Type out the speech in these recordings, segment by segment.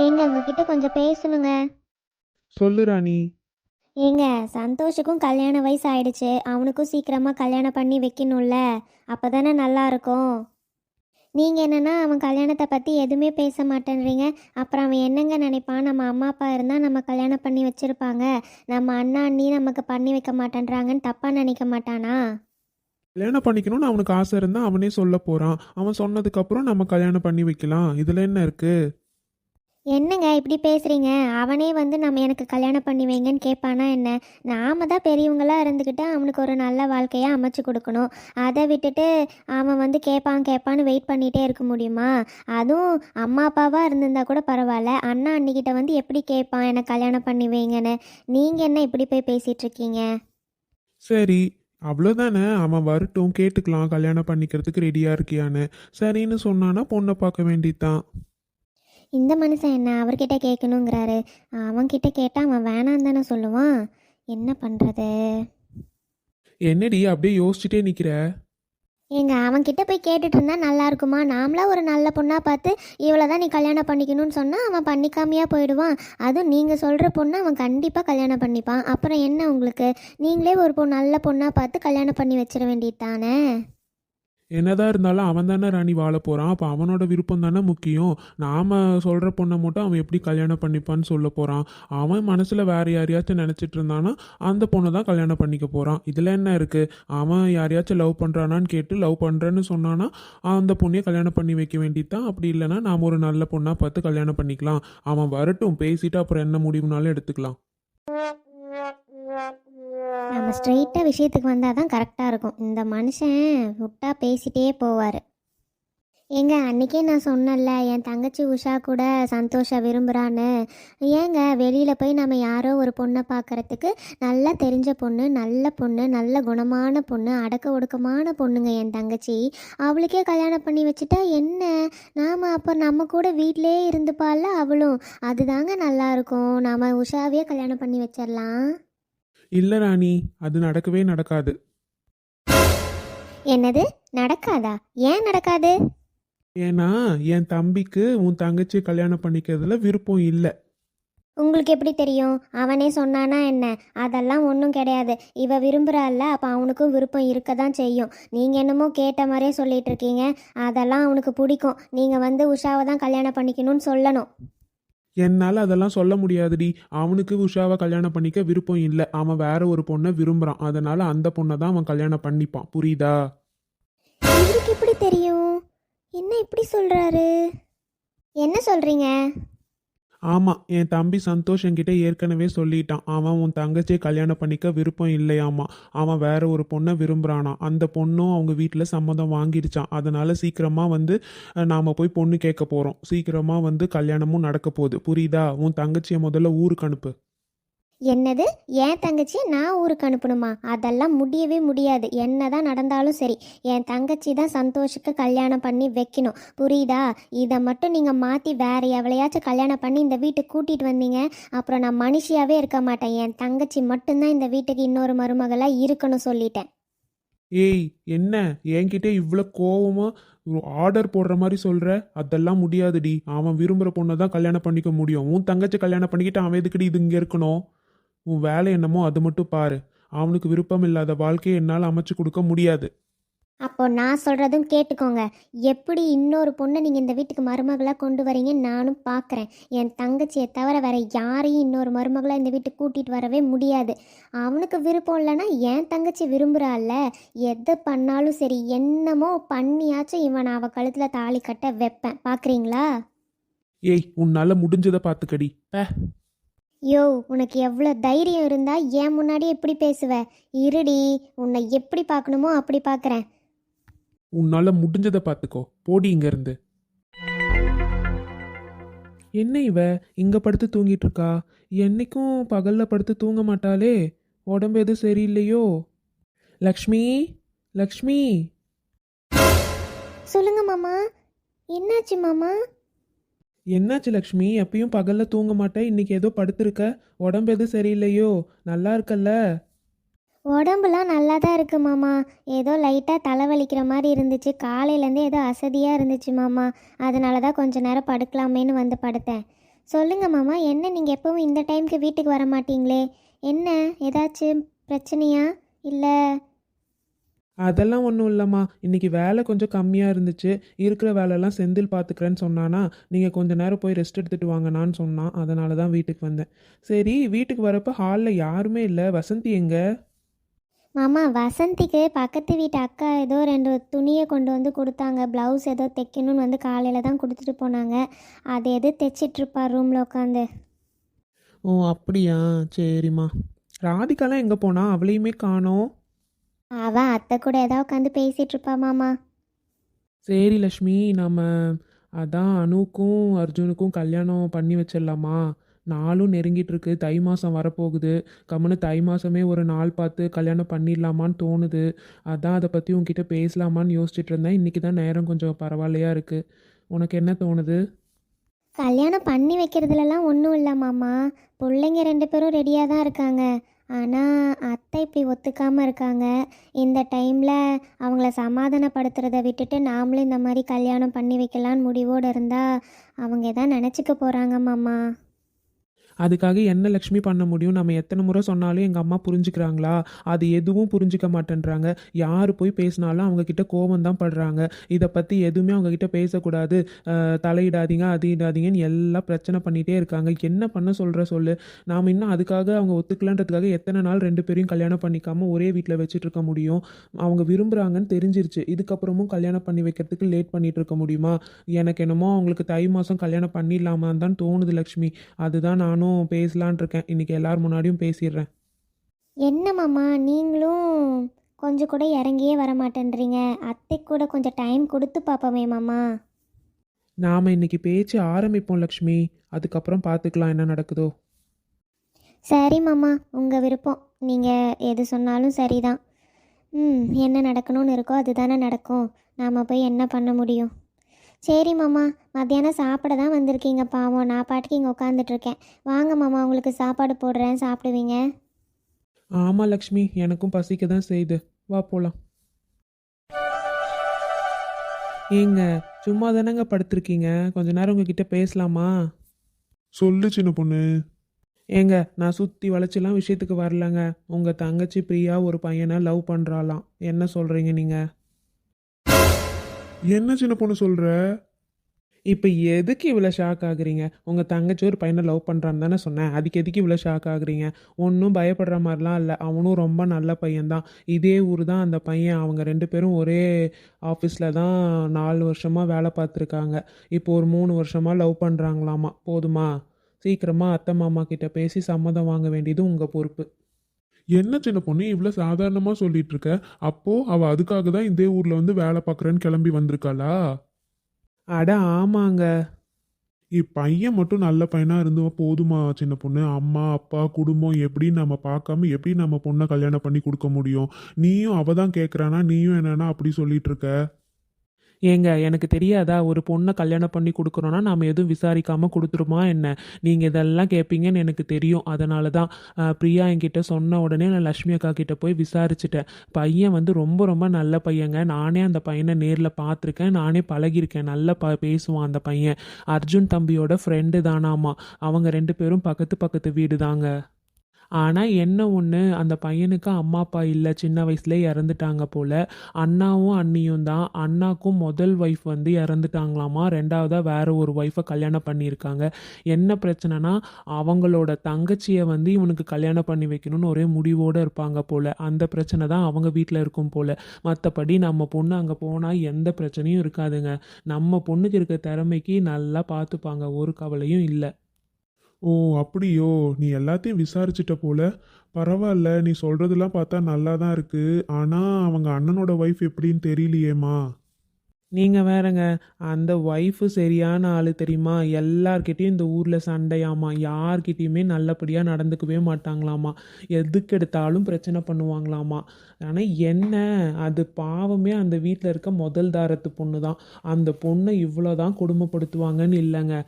ஏங்க உங்ககிட்ட கொஞ்சம் பேசணுங்க. சொல்லு ராணி. ஏங்க, சந்தோஷுக்கும் கல்யாண வயசு ஆயிடுச்சு. அவனுக்கும் சீக்கிரமா கல்யாணம் பண்ணி வைக்கணும்ல. அப்பதானே நல்லா இருக்கும். நீங்க என்னன்னா அவன் கல்யாணத்தை பத்தி எதுவுமே பேச மாட்டேன்றீங்க. அப்புறம் அவன் என்னங்க நினைப்பான்? நம்ம அம்மா அப்பா இருந்தா நம்ம கல்யாணம் பண்ணி வச்சிருப்பாங்க. நம்ம அண்ணா அண்ணி நமக்கு பண்ணி வைக்க மாட்டேன்றாங்கன்னு தப்பா நினைக்க மாட்டானா? கல்யாணம் பண்ணிக்கணும்னு அவனுக்கு ஆசை இருந்தா அவனே சொல்ல போறான். அவன் சொன்னதுக்கு அப்புறம் நம்ம கல்யாணம் பண்ணி வைக்கலாம். இதுல என்ன இருக்கு? என்னங்க இப்படி பேசுறீங்க? அவனே வந்து நம்ம எனக்கு கல்யாணம் பண்ணி வைங்கன்னு கேட்பானா என்ன? நாம தான் பெரியவங்களா இருந்துக்கிட்டு அவனுக்கு ஒரு நல்ல வாழ்க்கையா அமைச்சு கொடுக்கணும். அதை விட்டுட்டு அவன் வந்து கேட்பான் கேட்பான்னு வெயிட் பண்ணிகிட்டே இருக்க முடியுமா? அதுவும் அம்மா அப்பாவாக இருந்திருந்தா கூட பரவாயில்ல. அண்ணா அண்ணிக்கிட்ட வந்து எப்படி கேட்பான் எனக்கு கல்யாணம் பண்ணி வைங்கன்னு? நீங்கள் என்ன இப்படி போய் பேசிகிட்டு இருக்கீங்க? சரி, அவ்வளோதானே. அவன் வரட்டும், கேட்டுக்கலாம் கல்யாணம் பண்ணிக்கிறதுக்கு ரெடியா இருக்கியான்னு. சரின்னு சொன்னானா பொண்ணை பார்க்க வேண்டியதுதான். இந்த மனுஷன் என்ன அவர்கிட்ட கேட்கணுங்கிறாரு? அவன்கிட்ட கேட்டால் அவன் வேணான்னு தானே சொல்லுவான். என்ன பண்ணுறது? என்னடி அப்படியே யோசிச்சுட்டே நிக்கிற? ஏங்க அவன்கிட்ட போய் கேட்டுட்டு இருந்தா நல்லா இருக்குமா? நாமளா ஒரு நல்ல பொண்ணா பார்த்து இவ்வளோ தான் நீ கல்யாணம் பண்ணிக்கணும்னு சொன்னால் அவன் பண்ணிக்காமையா போயிடுவான். அதுவும் நீங்கள் சொல்கிற பொண்ணு அவன் கண்டிப்பாக கல்யாணம் பண்ணிப்பான். அப்புறம் என்ன உங்களுக்கு? நீங்களே ஒரு நல்ல பொண்ணாக பார்த்து கல்யாணம் பண்ணி வச்சிட வேண்டியது தானே. என்னதான் இருந்தாலும் அவன் தானே ராணி வாழ போறான். அப்போ அவனோட விருப்பம் தானே முக்கியம். நாம சொல்ற பொண்ணை மட்டும் அவன் எப்படி கல்யாணம் பண்ணிப்பான்னு சொல்ல போறான்? அவன் மனசுல வேற யாரையாச்சும் நினைச்சிட்டு இருந்தானா அந்த பொண்ணை தான் கல்யாணம் பண்ணிக்க போறான். இதுல என்ன இருக்கு? அவன் யாரையாச்சும் லவ் பண்றானான்னு கேட்டு லவ் பண்றேன்னு சொன்னானா அந்த பொண்ணைய கல்யாணம் பண்ணி வைக்க வேண்டியதுதான். அப்படி இல்லைன்னா நாம ஒரு நல்ல பொண்ணா பார்த்து கல்யாணம் பண்ணிக்கலாம். அவன் வரட்டும், பேசிட்டு அப்புறம் என்ன முடிவுனாலும் எடுத்துக்கலாம். நம்ம ஸ்ட்ரெயிட்டாக விஷயத்துக்கு வந்தால் தான் கரெக்டாக இருக்கும். இந்த மனுஷன் விட்டா பேசிட்டே போவார். ஏங்க அன்றைக்கே நான் சொன்னேன்ல என் தங்கச்சி உஷா கூட சந்தோஷை விரும்புகிறான்னு. ஏங்க வெளியில் போய் நம்ம யாரோ ஒரு பொண்ணை பார்க்குறதுக்கு நல்லா தெரிஞ்ச பொண்ணு, நல்ல பொண்ணு, நல்ல குணமான பொண்ணு, அடக்க ஒடுக்கமான பொண்ணுங்க என் தங்கச்சி. அவளுக்கே கல்யாணம் பண்ணி வச்சுட்டா என்ன? நாம் அப்போ நம்ம கூட வீட்டிலே இருந்துப்பால அவளும். அதுதாங்க நல்லாயிருக்கும். நாம் உஷாவையே கல்யாணம் பண்ணி வச்சிடலாம். இல்ல ராணி, அது நடக்கவே நடக்காது. என்னது நடக்காதா? ஏன் நடக்காது? ஏன்னா என் தம்பிக்கு உன் தங்கச்சியை கல்யாணம் பண்ணிக்கிறதுல விருப்பம் இல்லை. உங்களுக்கு எப்படி தெரியும்? அவனே சொன்னானா என்ன? அதெல்லாம் ஒன்றும் கிடையாது. இவ விரும்புகிறாள்ல, அப்போ அவனுக்கும் விருப்பம் இருக்க தான் செய்யும். நீங்கள் என்னமோ கேட்ட மாதிரியே சொல்லிட்டு இருக்கீங்க. அதெல்லாம் அவனுக்கு பிடிக்கும். நீங்கள் வந்து உஷாவை தான் கல்யாணம் பண்ணிக்கணும்னு சொல்லணும். என்னால் அதெல்லாம் சொல்ல முடியாதுடி. அவனுக்கு உஷாவை கல்யாணம் பண்ணிக்க விருப்பம் இல்லை. அவன் வேற ஒரு பொண்ணை விரும்புகிறான். அதனால அந்த பொண்ணை தான் அவன் கல்யாணம் பண்ணிப்பான். புரியுதா? இவருக்கு எப்படி தெரியும்? என்ன இப்படி சொல்கிறாரு? என்ன சொல்கிறீங்க? ஆமாம், என் தம்பி சந்தோஷ் என்கிட்ட ஏற்கனவே சொல்லிட்டான். அவன் உன் தங்கச்சியை கல்யாணம் பண்ணிக்க விருப்பம் இல்லையாமா. அவன் வேற ஒரு பொண்ணை விரும்புகிறானா. அந்த பொண்ணும் அவங்க வீட்டில் சம்மதம் வாங்கிடுச்சான். அதனால சீக்கிரமாக வந்து நாம் போய் பொண்ணு கேட்க போகிறோம். சீக்கிரமாக வந்து கல்யாணமும் நடக்க போகுது. புரியுதா? உன் தங்கச்சியை முதல்ல ஊருக்கு அனுப்பு. என்னது? என் தங்கச்சியை நான் ஊருக்கு அனுப்பணுமா? அதெல்லாம் முடியவே முடியாது. என்ன தான் நடந்தாலும் சரி, என் தங்கச்சி தான் சந்தோஷுக்கு கல்யாணம் பண்ணி வைக்கணும். புரியுதா? இதை மட்டும் நீங்கள் மாற்றி வேற எவளையாச்சும் கல்யாணம் பண்ணி இந்த வீட்டுக்கு கூட்டிகிட்டு வந்தீங்க, அப்புறம் நான் மனுஷியாகவே இருக்க மாட்டேன். என் தங்கச்சி மட்டும்தான் இந்த வீட்டுக்கு இன்னொரு மருமகளாக இருக்கணும் சொல்லிட்டேன். ஏய், என்ன என்கிட்ட இவ்வளோ கோவமா ஆர்டர் போடுற மாதிரி சொல்ற? அதெல்லாம் முடியாதுடி. அவன் விரும்புகிற பொண்ணை தான் கல்யாணம் பண்ணிக்க முடியும். உன் தங்கச்சி கல்யாணம் பண்ணிக்கிட்டு அவன் எதுக்குடி இது இங்கே இருக்கணும்? உன் வேலை என்னமோ அது மட்டும் பாரு. அவனுக்கு விருப்பம் இல்லாத வாழ்க்கையை என்னால் அமைச்சு கொடுக்க முடியாது. அப்போ நான் சொல்கிறதும் கேட்டுக்கோங்க. எப்படி இன்னொரு பொண்ணை நீங்கள் இந்த வீட்டுக்கு மருமகளாக கொண்டு வரீங்க நானும் பார்க்குறேன். என் தங்கச்சியை தவிர வேற யாரையும் இன்னொரு மருமகளாக இந்த வீட்டுக்கு கூட்டிகிட்டு வரவே முடியாது. அவனுக்கு விருப்பம் இல்லைன்னா என் தங்கச்சி விரும்புகிறாள்ல, எதை பண்ணாலும் சரி என்னமோ பண்ணியாச்சும் இவன் அவள் கழுத்தில் தாலி கட்ட வைப்பேன். பார்க்குறீங்களா? ஏய், உன்னால முடிஞ்சதை பார்த்துக்கடி. யோ, உனக்கு எவ்வளோ தைரியம் இருந்தால் ஏன் முன்னாடி எப்படி பேசுவ? இருடி, உன்னை எப்படி பார்க்கணுமோ அப்படி பார்க்குறேன். உன்னால முடிஞ்சதை பார்த்துக்கோ. போடி இங்க இருந்து. என்ன இவ இங்க படுத்து தூங்கிட்டு இருக்கா? என்னைக்கும் பகல்ல படுத்து தூங்க மாட்டாளே. உடம்பு எதுவும் சரியில்லையோ? லக்ஷ்மி, லக்ஷ்மி. சொல்லுங்க மாமா. என்னாச்சு மாமா? என்னாச்சு லக்ஷ்மி? எப்பயும் பகல்ல தூங்க மாட்டேன், இன்னைக்கு ஏதோ படுத்திருக்க. உடம்பு எதுவும் சரியில்லையோ? நல்லா இருக்கல்ல? உடம்புலாம் நல்லா தான் இருக்குது மாமா. ஏதோ லைட்டாக தலைவலிக்கிற மாதிரி இருந்துச்சு. காலையிலேருந்தே ஏதோ அசதியாக இருந்துச்சு மாமா. அதனால தான் கொஞ்ச நேரம் படுக்கலாமேன்னு வந்து படுத்தேன். சொல்லுங்க மாமா, என்ன நீங்கள் எப்பவும் இந்த டைம்க்கு வீட்டுக்கு வர மாட்டீங்களே? என்ன ஏதாச்சும் பிரச்சனையா? இல்லை. அதெல்லாம் ஒன்றும் இல்லைம்மா. இன்னைக்கு வேலை கொஞ்சம் கம்மியாக இருந்துச்சு. இருக்கிற வேலையெல்லாம் செந்தில் பார்த்துக்கிறேன்னு சொன்னானா, நீங்கள் கொஞ்ச நேரம் போய் ரெஸ்ட் எடுத்துட்டு வாங்கண்ணான்னு சொன்னான். அதனால தான் வீட்டுக்கு வந்தேன். சரி, வீட்டுக்கு வரப்போ ஹாலில் யாருமே இல்லை. வசந்தி எங்க? மாமா, வசந்திக்கு பக்கத்து வீட்டு அக்கா ஏதோ 2 துணியை கொண்டு வந்து கொடுத்தாங்க. ப்ளவுஸ் ஏதோ தைக்கணும்னு வந்து காலையில் தான் கொடுத்துட்டு போனாங்க. அது எது தைச்சிட்ருப்பா ரூமில் உட்காந்து. ஓ அப்படியா, சரிம்மா. ராதிகாலாம் எங்கே போனா? அவளையுமே காணோம். அவள் அத்தை கூட ஏதோ உட்காந்து பேசிகிட்ருப்பா மாமா. சரி லக்ஷ்மி, நம்ம அதான் அனுக்கும் அர்ஜுனுக்கும் கல்யாணம் பண்ணி வச்சிடலாமா? நாளும் நெருங்கிட்டு இருக்கு. தை மாதம் வரப்போகுது. கம்முன்னு தை மாதமே ஒரு நாள் பார்த்து கல்யாணம் பண்ணிடலாமான்னு தோணுது. அதான் அதை பற்றி உங்ககிட்ட பேசலாமான்னு யோசிச்சுட்டு இருந்தேன். இன்றைக்கி தான் நேரம் கொஞ்சம் பரவாயில்லையா இருக்குது. உனக்கு என்ன தோணுது? கல்யாணம் பண்ணி வைக்கிறதுலலாம் ஒன்றும் இல்லை மாமா. பிள்ளைங்க 2 பேரும் ரெடியாக தான் இருக்காங்க. ஆனால் அத்தை இப்படி ஒத்துக்காமல் இருக்காங்க. இந்த டைமில் அவங்கள சமாதானப்படுத்துறதை விட்டுட்டு நாமளும் இந்த மாதிரி கல்யாணம் பண்ணி வைக்கலான்னு முடிவோடு இருந்தால் அவங்க எதாவது நினச்சிக்க போகிறாங்க மாமா. அதுக்காக என்ன லக்ஷ்மி பண்ண முடியும்? நம்ம எத்தனை முறை சொன்னாலும் எங்கள் அம்மா புரிஞ்சுக்கிறாங்களா? அது எதுவும் புரிஞ்சிக்க மாட்டேன்றாங்க. யார் போய் பேசினாலும் அவங்கக்கிட்ட கோபம் தான் படுறாங்க. இதை பற்றி எதுவுமே அவங்கக்கிட்ட பேசக்கூடாது, தலையிடாதீங்க, அது இடாதீங்கன்னு எல்லாம் பிரச்சனை பண்ணிகிட்டே இருக்காங்க. என்ன பண்ண சொல்கிற சொல்லு? நாம் இன்னும் அதுக்காக அவங்க ஒத்துக்கலான்றதுக்காக எத்தனை நாள் 2 பேரையும் கல்யாணம் பண்ணிக்காமல் ஒரே வீட்டில் வச்சுட்டு இருக்க முடியும்? அவங்க விரும்புகிறாங்கன்னு தெரிஞ்சிருச்சு. இதுக்கப்புறமும் கல்யாணம் பண்ணி வைக்கிறதுக்கு லேட் பண்ணிகிட்டு இருக்க முடியுமா? எனக்கு என்னமோ அவங்களுக்கு தை மாதம் கல்யாணம் பண்ணிடலாமான்னு தான் தோணுது லக்ஷ்மி. அதுதான் நானும் பேசலான் இருக்கேன். இன்னைக்கு எல்லார் முன்னாடியும் பேசிடுறேன். என்ன மாமா, நீங்களும் கொஞ்சம் கூட இறங்கியே வர மாட்டேன்றீங்க. அத்தை கூட கொஞ்சம் டைம் கொடுத்து பார்ப்போமே மாமா. நாம் இன்னைக்கு பேச்சு ஆரம்பிப்போம் லக்ஷ்மி. அதுக்கப்புறம் பார்த்துக்கலாம் என்ன நடக்குதோ. சரி மாமா, உங்கள் விருப்பம். நீங்கள் எது சொன்னாலும் சரிதான். என்ன நடக்கணும்னு இருக்கோ அதுதானே நடக்கும். நாம் போய் என்ன பண்ண முடியும்? சரி மாமா, மத்தியானம் சாப்பிட தான் வந்திருக்கீங்க பாவம். நான் பாட்டுக்கு இங்கே உட்காந்துட்ருக்கேன். வாங்க மாமா, உங்களுக்கு சாப்பாடு போடுறேன், சாப்பிடுவீங்க. ஆமாம் லக்ஷ்மி, எனக்கும் பசிக்க தான் செய்யுது. வா போகலாம். ஏங்க, சும்மா தானேங்க படுத்திருக்கீங்க? கொஞ்ச நேரம் உங்ககிட்ட பேசலாமா? சொல்லு சின்ன பொண்ணு. ஏங்க, நான் சுற்றி வளைச்சிலாம் விஷயத்துக்கு வரலங்க. உங்கள் தங்கச்சி பிரியா ஒரு பையனை லவ் பண்ணுறாளாம். என்ன சொல்கிறீங்க நீங்கள்? என்ன சின்ன பொண்ணு சொல்ற? இப்போ எதுக்கு இவ்வளோ ஷாக் ஆகுறீங்க? உங்கள் தங்கச்சி ஒரு பையனை லவ் பண்ணுறான்னு தானே சொன்னேன். அதுக்கு எதுக்கு இவ்வளோ ஷாக் ஆகுறீங்க? ஒன்றும் பயப்படுற மாதிரிலாம் இல்லை. அவனும் ரொம்ப நல்ல பையன்தான். இதே ஊர் தான் அந்த பையன். அவங்க 2 பேரும் ஒரே ஆஃபீஸில் தான் 4 வருஷமாக வேலை பார்த்துருக்காங்க. இப்போ ஒரு 3 வருஷமாக லவ் பண்ணுறாங்களாமா. போதுமா? சீக்கிரமாக அத்தை மாமா கிட்ட பேசி சம்மதம் வாங்க வேண்டியது உங்கள் பொறுப்பு. என்ன சின்ன பொண்ணு இவ்வளோ சாதாரணமா சொல்லிட்டு இருக்க? அப்போ அவ அதுக்காக தான் இதே ஊர்ல வந்து வேலை பார்க்குறேன்னு கிளம்பி வந்திருக்காளா? அட ஆமாங்க. பையன் மட்டும் நல்ல பையனா இருந்து போதுமா சின்ன பொண்ணு? அம்மா அப்பா குடும்பம் எப்படின்னு நம்ம பார்க்காம எப்படி நம்ம பொண்ணை கல்யாணம் பண்ணி கொடுக்க முடியும்? நீயும் அவ தான் கேட்குறானா, நீயும் என்னன்னா அப்படி சொல்லிட்டு இருக்க? ஏங்க, எனக்கு தெரியாதா? ஒரு பொண்ணை கல்யாணம் பண்ணி கொடுக்குறோன்னா நாம் எதுவும் விசாரிக்காமல் கொடுத்துருமா என்ன? நீங்கள் இதெல்லாம் கேட்பீங்கன்னு எனக்கு தெரியும். அதனால தான் பிரியா என்கிட்ட சொன்ன உடனே நான் லக்ஷ்மி அக்கா கிட்ட போய் விசாரிச்சுட்டேன். பையன் வந்து ரொம்ப ரொம்ப நல்ல பையங்க. நானே அந்த பையனை நேரில் பார்த்துருக்கேன், நானே பழகியிருக்கேன். நல்லா பேசுவான் அந்த பையன். அர்ஜுன் தம்பியோட ஃப்ரெண்டு தானாமா. அவங்க 2 பேரும் பக்கத்து பக்கத்து வீடு தாங்க. ஆனால் என்ன ஒன்று, அந்த பையனுக்கு அம்மா அப்பா இல்லை, சின்ன வயசுலேயே இறந்துட்டாங்க போல். அண்ணாவும் அண்ணியும் தான். அண்ணாக்கும் முதல் ஒய்ஃப் வந்து இறந்துட்டாங்களாமா. 2வதாக வேற ஒரு ஒய்ஃபை கல்யாணம் பண்ணியிருக்காங்க. என்ன பிரச்சனைனா, அவங்களோட தங்கச்சியை வந்து இவனுக்கு கல்யாணம் பண்ணி வைக்கணும்னு ஒரே முடிவோடு இருப்பாங்க போல். அந்த பிரச்சனை தான் அவங்க வீட்டில் இருக்கும் போல். மற்றபடி நம்ம பொண்ணு அங்கே போனால் எந்த பிரச்சனையும் இருக்காதுங்க. நம்ம பொண்ணுக்கு இருக்க திறமைக்கு நல்லா பார்த்துப்பாங்க. ஒரு கவலையும் இல்லை. ஓ அப்படியோ? நீ எல்லாத்தையும் விசாரிச்சிட்ட போல. பரவாயில்ல, நீ சொல்றதெல்லாம் பார்த்தா நல்லா தான் இருக்கு. ஆனா அவங்க அண்ணனோட ஒய்ஃப் எப்படின்னு தெரியலையேம்மா. நீங்கள் வேறங்க, அந்த ஒய்ஃபு சரியான ஆள் தெரியுமா? எல்லார்கிட்டேயும் இந்த ஊரில் சண்டையாமா. யார்கிட்டேயுமே நல்லபடியாக நடந்துக்கவே மாட்டாங்களாமா. எதுக்கு எடுத்தாலும் பிரச்சனை பண்ணுவாங்களாமா. ஆனால் என்ன, அது பாவமே அந்த வீட்டில் இருக்க முதல் தாரத்து பொண்ணு தான். அந்த பொண்ணை இவ்வளோ தான் கொடுமைப்படுத்துவாங்கன்னு இல்லைங்க.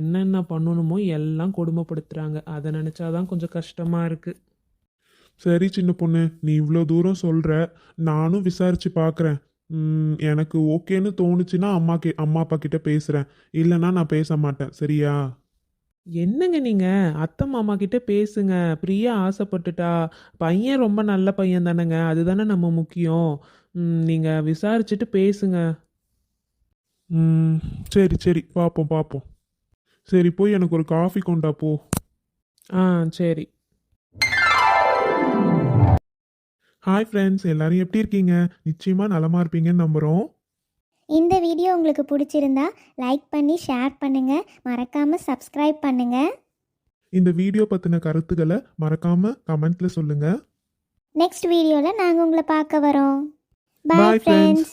என்னென்ன பண்ணணுமோ எல்லாம் கொடுமைப்படுத்துகிறாங்க. அதை நினச்சாதான் கொஞ்சம் கஷ்டமாக இருக்குது. சரி சின்ன பொண்ணு, நீ இவ்வளோ தூரம் சொல்ற. நானும் விசாரிச்சு பார்க்குறேன். எனக்கு ஓகேன்னு தோணுச்சுன்னா அம்மா அப்பா கிட்ட பேசுகிறேன். இல்லைன்னா நான் பேச மாட்டேன். சரியா? என்னங்க நீங்க அத்தை மாமா கிட்ட பேசுங்க. பிரியா ஆசைப்பட்டுட்டா. பையன் ரொம்ப நல்ல பையன் தானேங்க. அதுதானே நம்ம முக்கியம். நீங்க விசாரிச்சுட்டு பேசுங்க. ம், சரி சரி, பார்ப்போம் பார்ப்போம். சரி, போய் எனக்கு ஒரு காஃபி கொண்டா போ. ஆ சரி. ஹாய் ஃப்ரெண்ட்ஸ், எல்லாரும் எப்படி இருக்கீங்க? நிச்சயமா நலமா இருப்பீங்கன்னு நம்புறோம். இந்த வீடியோ உங்களுக்கு பிடிச்சிருந்தா லைக் பண்ணி ஷேர் பண்ணுங்கள், மறக்காமல் சப்ஸ்கிரைப் பண்ணுங்கள். இந்த வீடியோ பத்தின கருத்துக்களை மறக்காம கமெண்ட்ல சொல்லுங்க. நெக்ஸ்ட் வீடியோவில் நாங்கள் உங்களை பார்க்க வரோம். Bye, பாய் friends. ஃப்ரெண்ட்ஸ்.